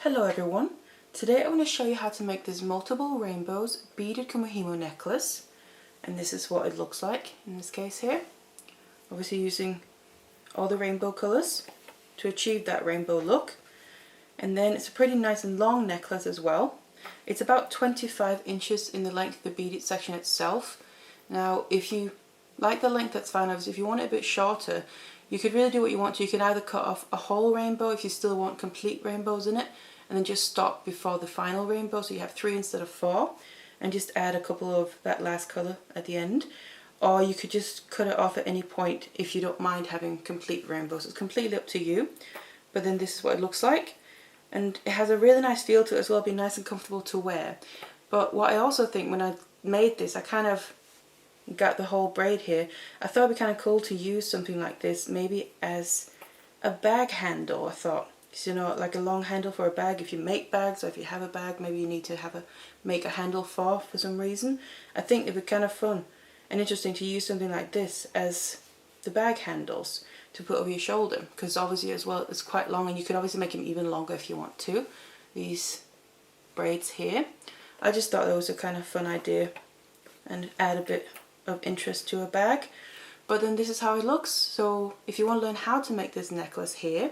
Hello everyone, today I'm going to show you how to make this multiple rainbows beaded Kumihimo necklace, and this is what it looks like in this case here. Obviously using all the rainbow colours to achieve that rainbow look, and then it's a pretty nice and long necklace as well. It's about 25 inches in the length of the beaded section itself. Now if you like the length, that's fine. Obviously if you want it a bit shorter, you could really do what you want to. You can either cut off a whole rainbow if you still want complete rainbows in it, and then just stop before the final rainbow, so you have 3 instead of 4, and just add a couple of that last colour at the end. Or you could just cut it off at any point if you don't mind having complete rainbows. It's completely up to you, but then this is what it looks like, and it has a really nice feel to it as well. It'll be nice and comfortable to wear. But what I also think, when I made this, I kind of got the whole braid here, I thought it'd be kind of cool to use something like this maybe as a bag handle. I thought, you know, like a long handle for a bag. If you make bags, or if you have a bag maybe you need to have make a handle for some reason. I think it'd be kind of fun and interesting to use something like this as the bag handles to put over your shoulder, because obviously as well it's quite long, and you could obviously make them even longer if you want to, these braids here. I just thought that was a kind of fun idea and add a bit of interest to a bag. But then this is how it looks. So if you want to learn how to make this necklace here,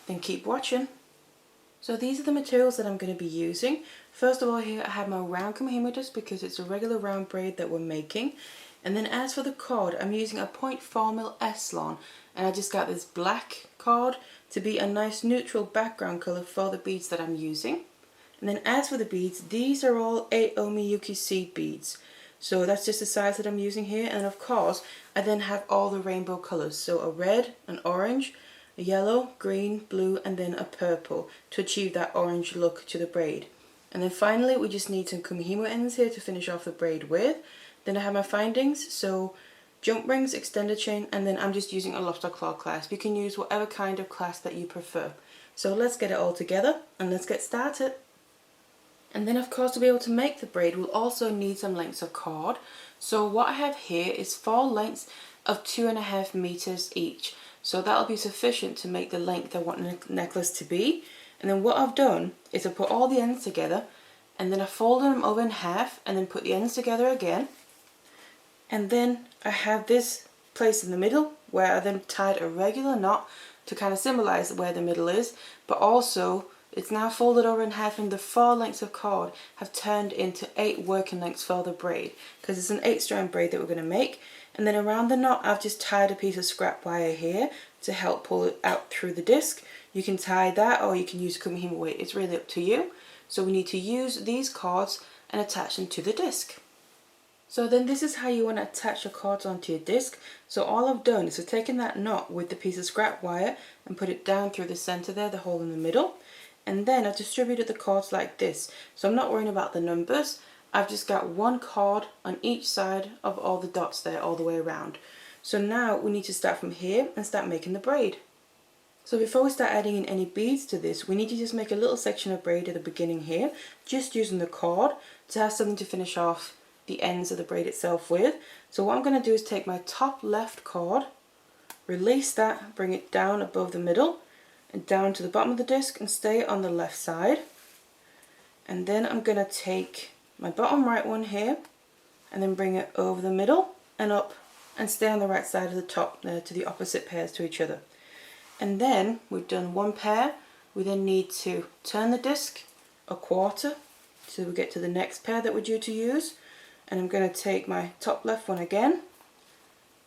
then keep watching. So these are the materials that I'm going to be using. First of all, here I have my round Kumihimo disc because it's a regular round braid that we're making. And then as for the cord, I'm using a 0.4mm s-lon, and I just got this black cord to be a nice neutral background colour for the beads that I'm using. And then as for the beads, these are all 8 Omiyuki seed beads. So that's just the size that I'm using here, and of course I then have all the rainbow colours, so a red, an orange, a yellow, green, blue, and then a purple to achieve that orange look to the braid. And then finally we just need some Kumihimo ends here to finish off the braid with. Then I have my findings, so jump rings, extended chain, and then I'm just using a lobster claw clasp. You can use whatever kind of clasp that you prefer. So let's get it all together and let's get started. And then of course, to be able to make the braid we'll also need some lengths of cord. So what I have here is 4 lengths of 2.5 meters each. So that'll be sufficient to make the length I want the necklace to be. And then what I've done is I put all the ends together, and then I folded them over in half and then put the ends together again. And then I have this place in the middle where I then tied a regular knot to kind of symbolize where the middle is, but also it's now folded over in half, and the 4 lengths of cord have turned into 8 working lengths for the braid, because it's an 8-strand braid that we're going to make. And then around the knot I've just tied a piece of scrap wire here to help pull it out through the disc. You can tie that or you can use Kumihimo weight, it's really up to you. So we need to use these cords and attach them to the disc. So then this is how you want to attach the cords onto your disc. So all I've done is I've taken that knot with the piece of scrap wire and put it down through the center there, the hole in the middle. And then I've distributed the cords like this. So I'm not worrying about the numbers. I've just got 1 cord on each side of all the dots there all the way around. So now we need to start from here and start making the braid. So before we start adding in any beads to this, we need to just make a little section of braid at the beginning here, just using the cord to have something to finish off the ends of the braid itself with. So what I'm going to do is take my top left cord, release that, bring it down above the middle and down to the bottom of the disc and stay on the left side. And then I'm going to take my bottom right one here and then bring it over the middle and up and stay on the right side of the top there to the opposite pairs to each other. And then we've done 1 pair. We then need to turn the disc a quarter so we get to the next pair that we're due to use. And I'm going to take my top left one again,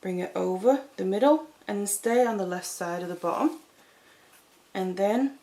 bring it over the middle and then stay on the left side of the bottom. And then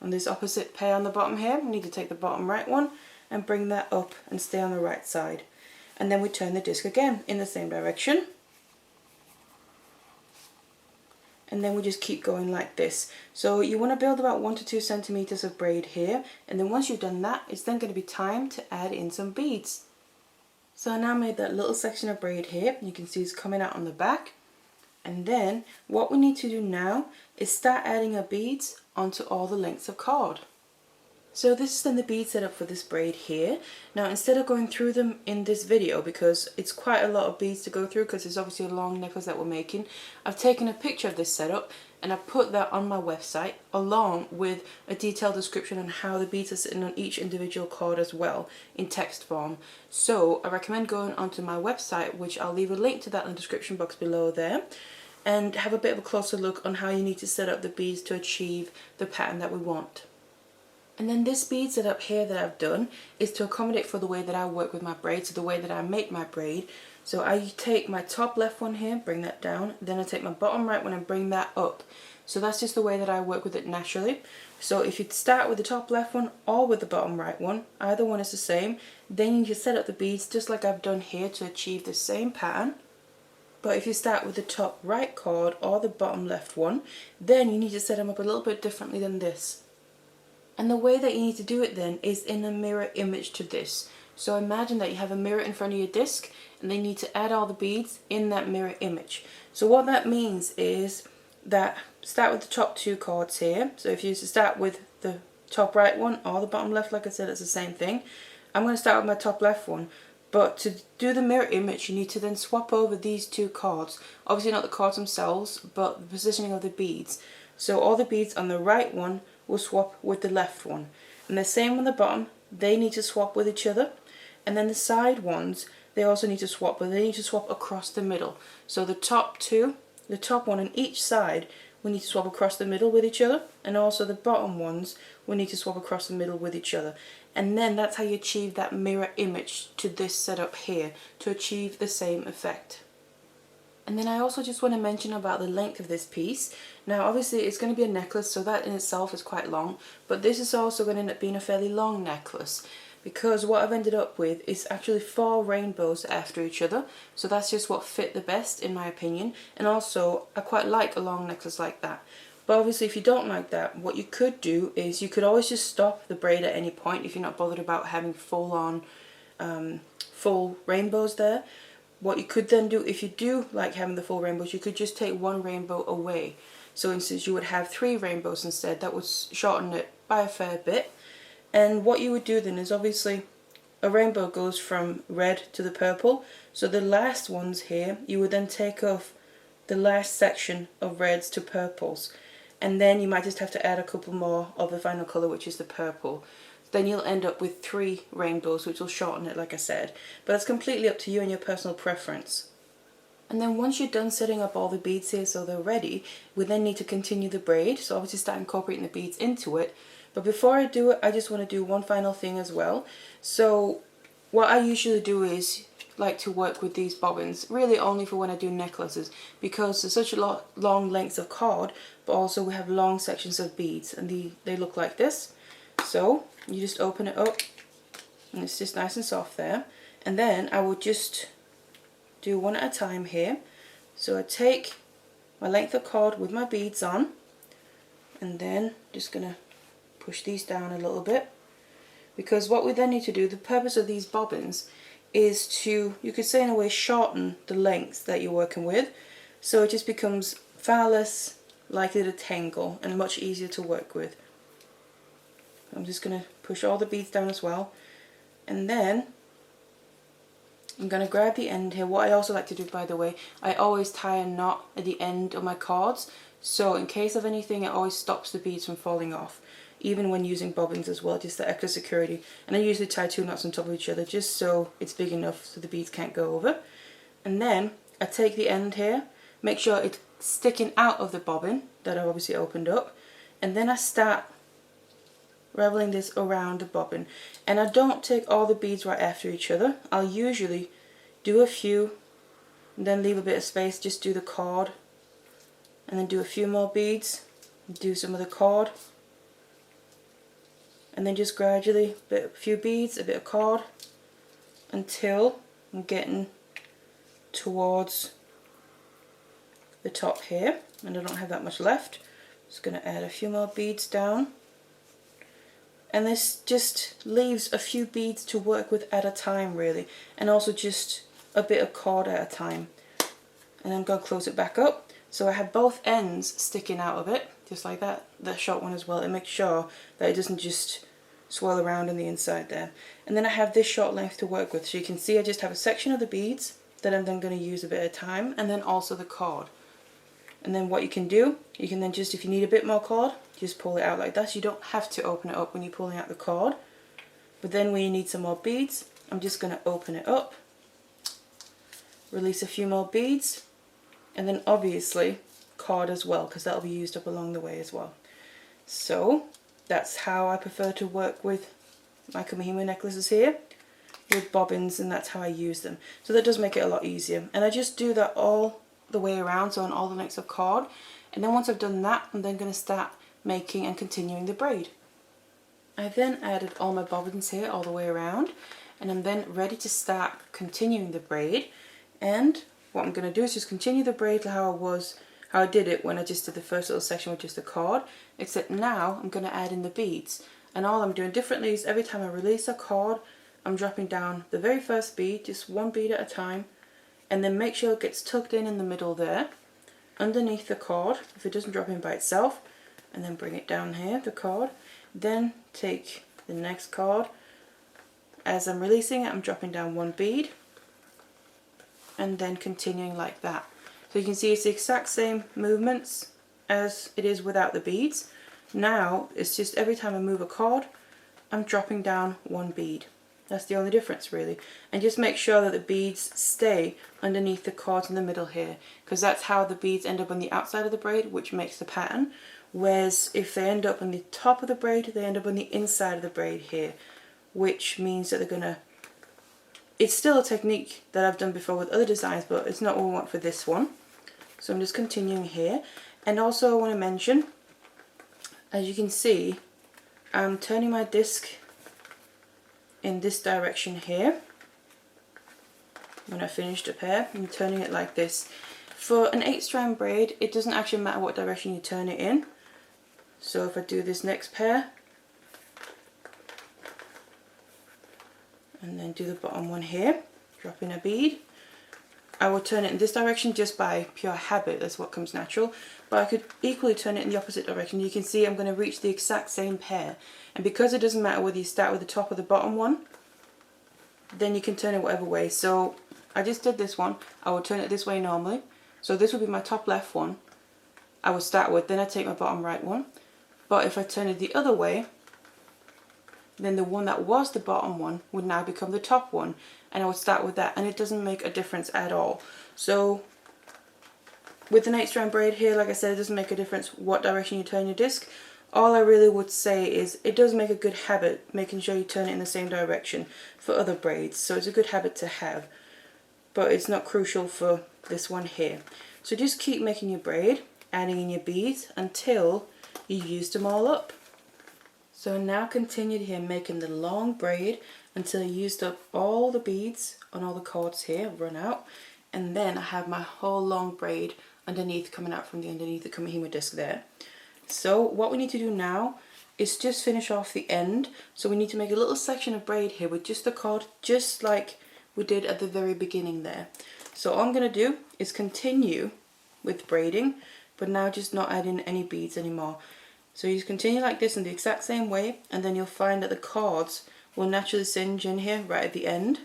on this opposite pair on the bottom here, we need to take the bottom right one and bring that up and stay on the right side. And then we turn the disc again in the same direction. And then we just keep going like this. So you want to build about 1 to 2 centimeters of braid here, and then once you've done that, it's then going to be time to add in some beads. So I now made that little section of braid here. You can see it's coming out on the back. And then what we need to do now is start adding our beads onto all the lengths of cord. So this is then the bead setup for this braid here. Now instead of going through them in this video, because it's quite a lot of beads to go through because it's obviously a long necklace that we're making, I've taken a picture of this setup and I've put that on my website along with a detailed description on how the beads are sitting on each individual card as well in text form. So I recommend going onto my website, which I'll leave a link to that in the description box below there, and have a bit of a closer look on how you need to set up the beads to achieve the pattern that we want. And then this bead setup here that I've done is to accommodate for the way that I work with my braid, so the way that I make my braid. So I take my top left one here, bring that down, then I take my bottom right one and bring that up. So that's just the way that I work with it naturally. So if you start with the top left one or with the bottom right one, either one is the same, then you just set up the beads just like I've done here to achieve the same pattern. But if you start with the top right cord or the bottom left one, then you need to set them up a little bit differently than this. And the way that you need to do it then is in a mirror image to this. So imagine that you have a mirror in front of your disc and they need to add all the beads in that mirror image. So what that means is that start with the top two cords here. So if you start with the top right one or the bottom left, like I said, it's the same thing. I'm going to start with my top left one. But to do the mirror image, you need to then swap over these two cords. Obviously not the cords themselves, but the positioning of the beads. So all the beads on the right one will swap with the left one. And the same on the bottom, they need to swap with each other. And then the side ones, they also need to swap, but they need to swap across the middle. So the top two, the top one on each side, we need to swap across the middle with each other. And also the bottom ones, we need to swap across the middle with each other. And then that's how you achieve that mirror image to this setup here, to achieve the same effect. And then I also just want to mention about the length of this piece. Now obviously it's going to be a necklace, so that in itself is quite long, but this is also going to end up being a fairly long necklace, because what I've ended up with is actually 4 rainbows after each other. So that's just what fit the best in my opinion, and also I quite like a long necklace like that. But obviously if you don't like that, what you could do is you could always just stop the braid at any point if you're not bothered about having full rainbows there. What you could then do, if you do like having the full rainbows, you could just take one rainbow away. So instead you would have 3 rainbows instead. That would shorten it by a fair bit. And what you would do then is, obviously a rainbow goes from red to the purple. So the last ones here, you would then take off the last section of reds to purples. And then you might just have to add a couple more of the final colour, which is the purple. Then you'll end up with 3 rainbows, which will shorten it like I said. But it's completely up to you and your personal preference. And then once you're done setting up all the beads here so they're ready, we then need to continue the braid. So obviously start incorporating the beads into it. But before I do it, I just want to do one final thing as well. So what I usually do is like to work with these bobbins, really only for when I do necklaces, because there's such a long lengths of cord, but also we have long sections of beads, and they look like this. So you just open it up and it's just nice and soft there, and then I would just do one at a time here. So I take my length of cord with my beads on, and then just gonna push these down a little bit, because what we then need to do, the purpose of these bobbins is to, you could say in a way, shorten the length that you're working with, so it just becomes far less likely to tangle and much easier to work with. I'm just going to push all the beads down as well, and then I'm going to grab the end here. What I also like to do, by the way, I always tie a knot at the end of my cords, so in case of anything it always stops the beads from falling off, even when using bobbins as well, just the extra security. And I usually tie 2 knots on top of each other just so it's big enough so the beads can't go over. And then I take the end here, make sure it's sticking out of the bobbin that I obviously opened up, and then I start raveling this around the bobbin. And I don't take all the beads right after each other. I'll usually do a few and then leave a bit of space, just do the cord, and then do a few more beads, do some of the cord, and then just gradually a few beads, a bit of cord, until I'm getting towards the top here, and I don't have that much left. Just going to add a few more beads down, and this just leaves a few beads to work with at a time really, and also just a bit of cord at a time. And I'm going to close it back up, so I have both ends sticking out of it, just like that, the short one as well, and make sure that it doesn't just swirl around on the inside there. And then I have this short length to work with. So you can see I just have a section of the beads that I'm then going to use a bit of time, and then also the cord. And then what you can do, you can then just, if you need a bit more cord, just pull it out like that. So you don't have to open it up when you're pulling out the cord. But then when you need some more beads, I'm just going to open it up, release a few more beads, and then obviously cord as well, because that'll be used up along the way as well. So that's how I prefer to work with my Kumihimo necklaces here, with bobbins, and that's how I use them. So that does make it a lot easier. And I just do that all the way around, so on all the lengths of cord. And then once I've done that, I'm then going to start making and continuing the braid. I then added all my bobbins here all the way around, and I'm then ready to start continuing the braid. And what I'm going to do is just continue the braid how I did it when I just did the first little section with just the cord, except now I'm going to add in the beads. And all I'm doing differently is every time I release a cord, I'm dropping down the very first bead, just one bead at a time, and then make sure it gets tucked in the middle there, underneath the cord, if it doesn't drop in by itself, and then bring it down here, the cord. Then take the next cord. As I'm releasing it, I'm dropping down one bead, and then continuing like that. So you can see it's the exact same movements as it is without the beads. Now it's just every time I move a cord, I'm dropping down one bead. That's the only difference really. And just make sure that the beads stay underneath the cords in the middle here, because that's how the beads end up on the outside of the braid, which makes the pattern. Whereas if they end up on the top of the braid, they end up on the inside of the braid here, which means that they're gonna, it's still a technique that I've done before with other designs, but it's not what we want for this one. So I'm just continuing here. And also I want to mention, as you can see, I'm turning my disc in this direction here. When I finished a pair, I'm turning it like this. For an 8-strand braid, it doesn't actually matter what direction you turn it in. So if I do this next pair, and then do the bottom one here, drop in a bead, I will turn it in this direction just by pure habit, that's what comes natural. But I could equally turn it in the opposite direction. You can see I'm going to reach the exact same pair. And because it doesn't matter whether you start with the top or the bottom one, then you can turn it whatever way. So I just did this one, I will turn it this way normally. So this would be my top left one I would start with, then I take my bottom right one. But if I turn it the other way, then the one that was the bottom one would now become the top one, and I would start with that, and it doesn't make a difference at all. So with an 8-strand braid here, like I said, it doesn't make a difference what direction you turn your disc. All I really would say is it does make a good habit making sure you turn it in the same direction for other braids, so it's a good habit to have, but it's not crucial for this one here. So just keep making your braid, adding in your beads until you've used them all up. So now continue here making the long braid until you used up all the beads on all the cords here, run out, and then I have my whole long braid underneath, coming out from underneath the Kumihimo disc there. So what we need to do now is just finish off the end. So we need to make a little section of braid here with just the cord, just like we did at the very beginning there. So all I'm going to do is continue with braiding, but now just not adding any beads anymore. So you just continue like this in the exact same way, and then you'll find that the cords will naturally singe in here right at the end.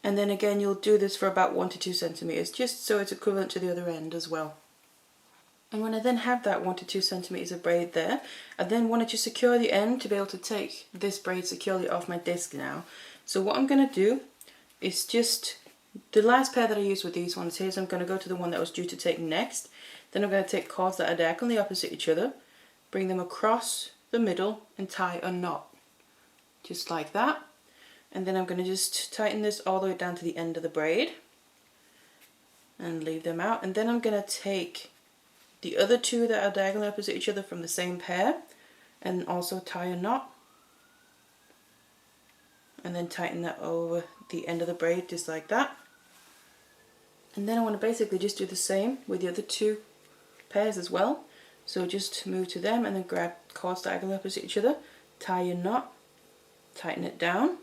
And then again you'll do this for about 1 to 2 centimeters, just so it's equivalent to the other end as well. And when I then have that 1 to 2 centimeters of braid there, I then wanted to secure the end to be able to take this braid securely off my disc now. So what I'm going to do is just, the last pair that I used with these ones here, so I'm going to go to the one that was due to take next. Then I'm going to take cords that are diagonally opposite each other, bring them across the middle and tie a knot. Just like that. And then I'm going to just tighten this all the way down to the end of the braid and leave them out. And then I'm going to take the other two that are diagonally opposite each other from the same pair and also tie a knot. And then tighten that over the end of the braid just like that. And then I want to basically just do the same with the other two pairs as well. So just move to them and then grab cords diagonally opposite each other, tie your knot, tighten it down,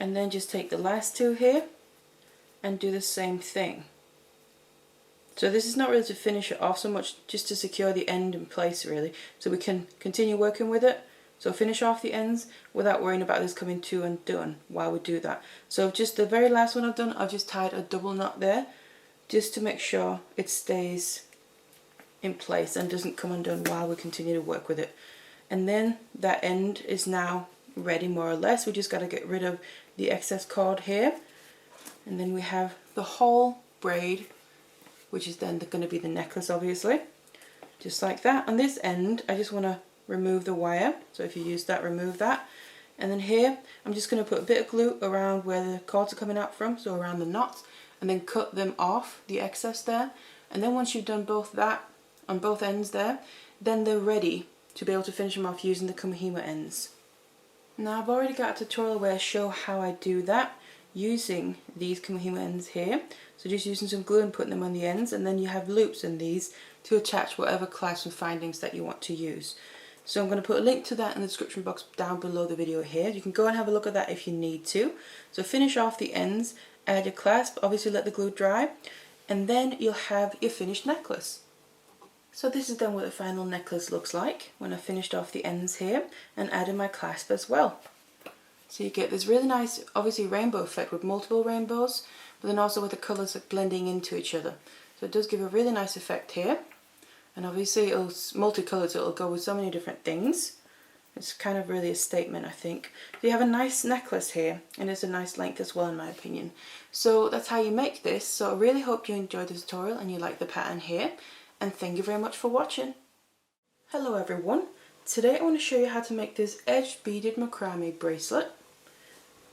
and then just take the last two here and do the same thing. So this is not really to finish it off so much, just to secure the end in place really, so we can continue working with it. So finish off the ends without worrying about this coming too undone while we do that. So just the very last one I've done, I've just tied a double knot there, just to make sure it stays in place and doesn't come undone while we continue to work with it. And then that end is now ready more or less. We just got to get rid of the excess cord here, and then we have the whole braid, which is then going to be the necklace obviously, just like that. On this end I just want to remove the wire, so if you use that, remove that. And then here I'm just going to put a bit of glue around where the cords are coming out from, so around the knots, and then cut them off, the excess there. And then once you've done both that on both ends there, then they're ready to be able to finish them off using the Kumihimo ends. Now I've already got a tutorial where I show how I do that using these Kumihimo ends here. So just using some glue and putting them on the ends, and then you have loops in these to attach whatever clasps and findings that you want to use. So I'm going to put a link to that in the description box down below the video here. You can go and have a look at that if you need to. So finish off the ends, add your clasp, obviously let the glue dry, and then you'll have your finished necklace. So this is then what the final necklace looks like when I've finished off the ends here and added my clasp as well. So you get this really nice, obviously rainbow effect with multiple rainbows, but then also with the colours blending into each other. So it does give a really nice effect here. And obviously it's multicoloured, so it'll go with so many different things. It's kind of really a statement, I think. So you have a nice necklace here, and it's a nice length as well in my opinion. So that's how you make this. So I really hope you enjoyed the tutorial and you like the pattern here. And thank you very much for watching. Hello everyone. Today I want to show you how to make this edged beaded macrame bracelet.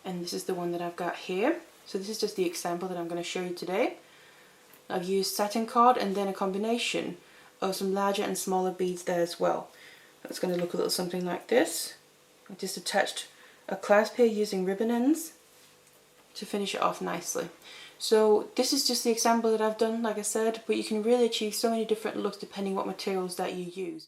And this is the one that I've got here. So this is just the example that I'm going to show you today. I've used satin cord and then a combination of some larger and smaller beads there as well. It's going to look a little something like this. I just attached a clasp here using ribbon ends to finish it off nicely. So this is just the example that I've done, like I said, but you can really achieve so many different looks depending what materials that you use.